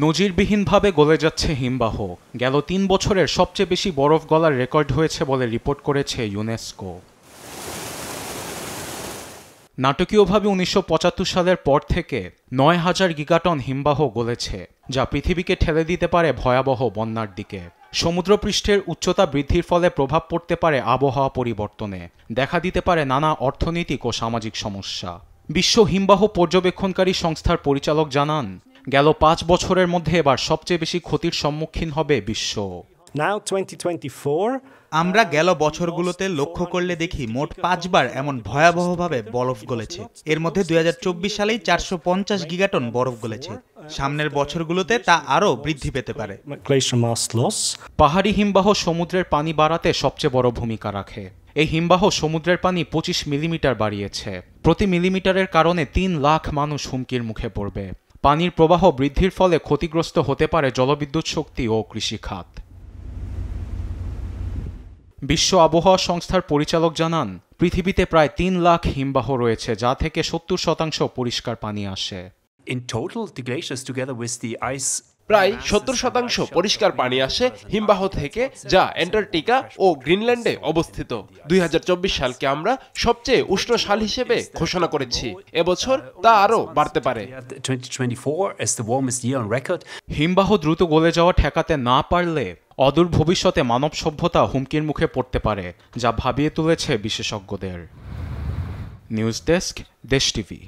নজিরবিহীনভাবে গলে যাচ্ছে হিমবাহ। গেল ৩ বছরের সবচেয়ে বেশি বরফ গলার রেকর্ড হয়েছে বলে রিপোর্ট করেছে ইউনেস্কো। নাটকীয়ভাবে ১৯৭৫ সালের পর থেকে ৯,০০০ গিগাটন হিমবাহ গলেছে, যা পৃথিবীকে ঠেলে দিতে পারে ভয়াবহ বন্যার দিকে। সমুদ্রপৃষ্ঠের উচ্চতা বৃদ্ধির ফলে প্রভাব পড়তে পারে আবহাওয়া পরিবর্তনে, দেখা দিতে পারে নানা অর্থনৈতিক ও সামাজিক সমস্যা। বিশ্ব হিমবাহ পর্যবেক্ষণকারী সংস্থার পরিচালক জানান, গেল ৫ বছরের মধ্যে এবার সবচেয়ে বেশি ক্ষতির সম্মুখীন হবে বিশ্ব। আমরা গেল বছরগুলোতে লক্ষ্য করলে দেখি মোট ৫ বার এমন ভয়াবহভাবে বরফ গলেছে। এর মধ্যে ২০২৪ সালেই ৪৫০ গিগাটন বরফ গলেছে। সামনের বছরগুলোতে তা আরও বৃদ্ধি পেতে পারে। পাহাড়ি হিমবাহ সমুদ্রের পানি বাড়াতে সবচেয়ে বড় ভূমিকা রাখে। এই হিমবাহ সমুদ্রের পানি ২৫ মিলিমিটার বাড়িয়েছে। প্রতি মিলিমিটারের কারণে ৩ লাখ মানুষ হুমকির মুখে পড়বে। পানির প্রবাহ বৃদ্ধির ফলে ক্ষতিগ্রস্ত হতে পারে জলবিদ্যুৎ শক্তি ও কৃষিখাত। বিশ্ব আবহাওয়া সংস্থার পরিচালক জানান, পৃথিবীতে প্রায় ৩ লাখ হিমবাহ রয়েছে, যা থেকে ৭০% পরিষ্কার পানি আসে। প্রায় ৭০% পরিষ্কার পানি আসে হিমবাহ থেকে, যা অ্যান্টার্কটিকা ও গ্রিনল্যান্ডে অবস্থিত। ২০২৪ সালকে আমরা সবচেয়ে উষ্ণ সাল হিসেবে ঘোষণা করেছি। এবছর তা আরও বাড়তে পারে। হিমবাহ দ্রুত গলে যাওয়া ঠেকাতে না পারলে অদূর ভবিষ্যতে মানব সভ্যতা হুমকির মুখে পড়তে পারে, যা ভাবিয়ে তুলেছে বিশেষজ্ঞদের। নিউজ ডেস্ক, দেশ টিভি।